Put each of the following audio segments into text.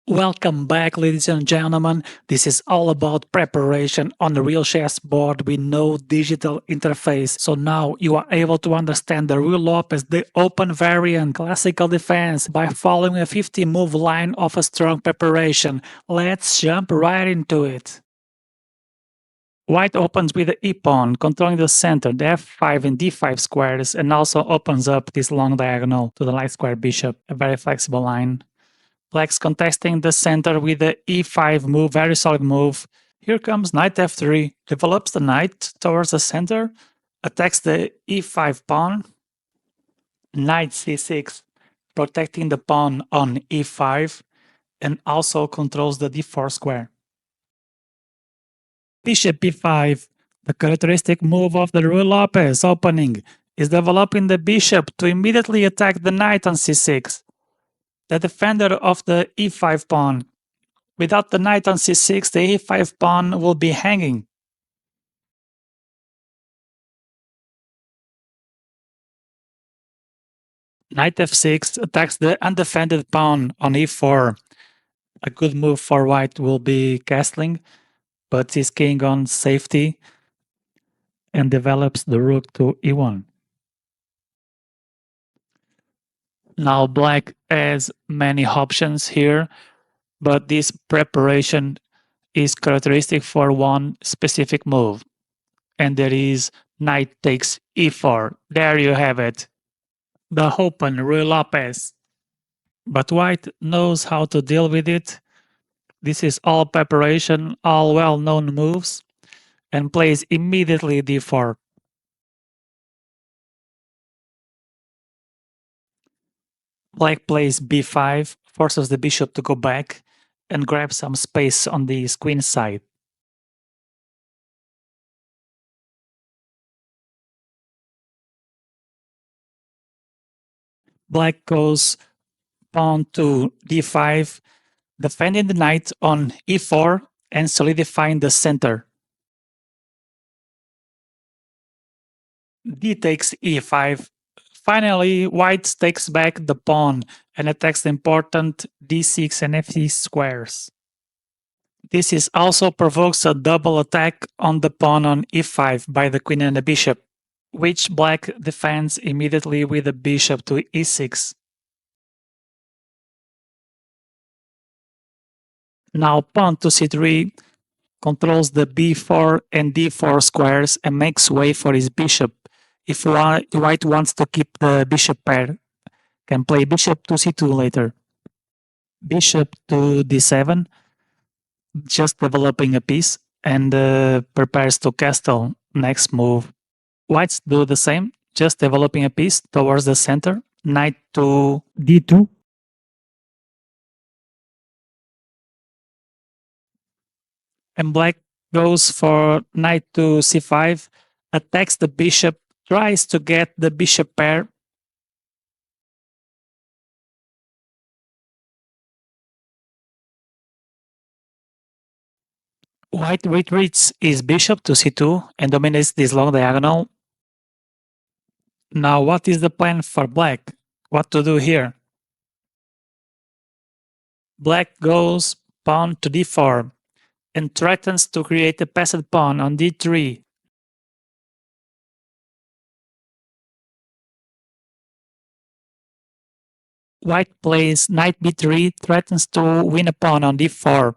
Welcome back, ladies and gentlemen. This is all about preparation on the real chessboard with no digital interface. So now you are able to understand the Ruy López, the open variant classical defense by following a 50-move line of a strong preparation. Let's jump right into it. White opens with the e-pawn, controlling the center, the f5 and d5 squares, and also opens up this long diagonal to the light square bishop, a very flexible line. Black's contesting the center with the e5 move, very solid move. Here comes knight f3, develops the knight towards the center, attacks the e5 pawn, knight c6, protecting the pawn on e5, and also controls the d4 square. Bishop b5, the characteristic move of the Ruy López opening, is developing the bishop to immediately attack the knight on c6. The defender of the e5 pawn. Without the knight on c6, the e5 pawn will be hanging. Knight f6 attacks the undefended pawn on e4. A good move for white will be castling, but he's king on safety and develops the rook to e1. Now black has many options here, but this preparation is characteristic for one specific move, and that is knight takes e4. There you have it. The open Ruy López. But white knows how to deal with it. This is all preparation, all well-known moves, and plays immediately d4. Black plays b5, forces the bishop to go back, and grabs some space on the queen side. Black goes pawn to d5, defending the knight on e4 and solidifying the center. D takes e5. Finally, white takes back the pawn and attacks the important d6 and f6 squares. This also provokes a double attack on the pawn on e5 by the queen and the bishop, which black defends immediately with the bishop to e6. Now pawn to c3 controls the b4 and d4 squares and makes way for his bishop. If white wants to keep the bishop pair, can play bishop to c2 later. Bishop to d7, just developing a piece, and prepares to castle. Next move. Whites do the same, just developing a piece towards the center. Knight to d2. And black goes for knight to c5, attacks the bishop, tries to get the bishop pair. White retreats his bishop to c2 and dominates this long diagonal. Now what is the plan for black? What to do here? Black goes pawn to d4 and threatens to create a passed pawn on d3. White plays knight b3, threatens to win a pawn on d4,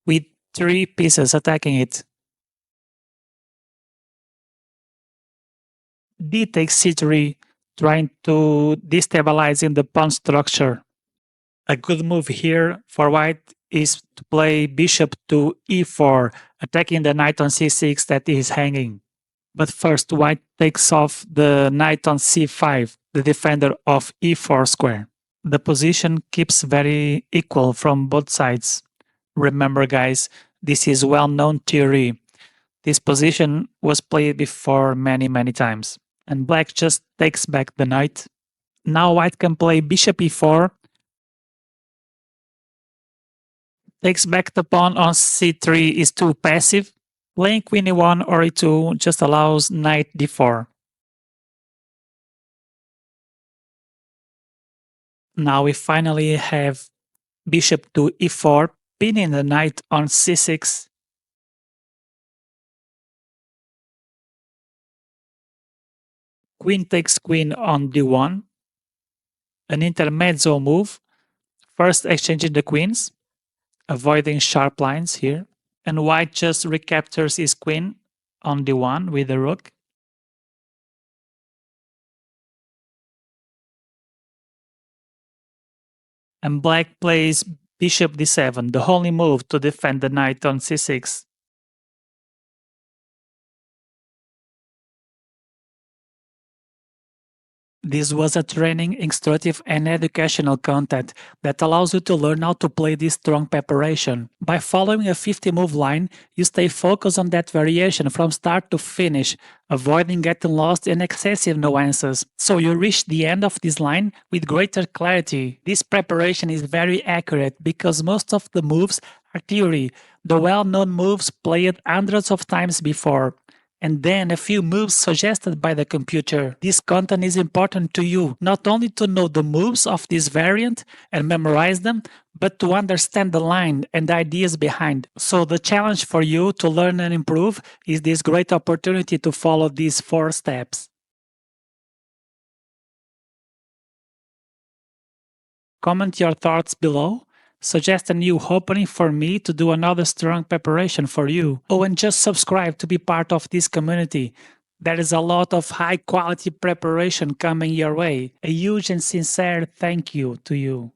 with 3 pieces attacking it. D takes c3, trying to destabilize the pawn structure. A good move here for white is to play bishop to e4, attacking the knight on c6 that is hanging. But first, white takes off the knight on c5, the defender of e4 square. The position keeps very equal from both sides. Remember guys, this is well-known theory. This position was played before many times. And black just takes back the knight. Now white can play bishop e4, takes back the pawn on c3 is too passive. Playing queen e1 or e2 just allows knight d4. Now we finally have Bishop to e4, pinning the knight on c6. Queen takes queen on d1. An intermezzo move, first exchanging the queens, avoiding sharp lines here. And white just recaptures his queen on d1 with the rook. And black plays bishop d7, the only move to defend the knight on c6. This was a training, instructive and educational content that allows you to learn how to play this strong preparation. By following a 50-move line, you stay focused on that variation from start to finish, avoiding getting lost in excessive nuances. So you reach the end of this line with greater clarity. This preparation is very accurate because most of the moves are theory, the well-known moves played hundreds of times before, and then a few moves suggested by the computer. This content is important to you, not only to know the moves of this variant and memorize them, but to understand the line and the ideas behind. So the challenge for you to learn and improve is this great opportunity to follow these 4 steps. Comment your thoughts below. Suggest a new opening for me to do another strong preparation for you. Oh, and just subscribe to be part of this community. There is a lot of high quality preparation coming your way. A huge and sincere thank you to you.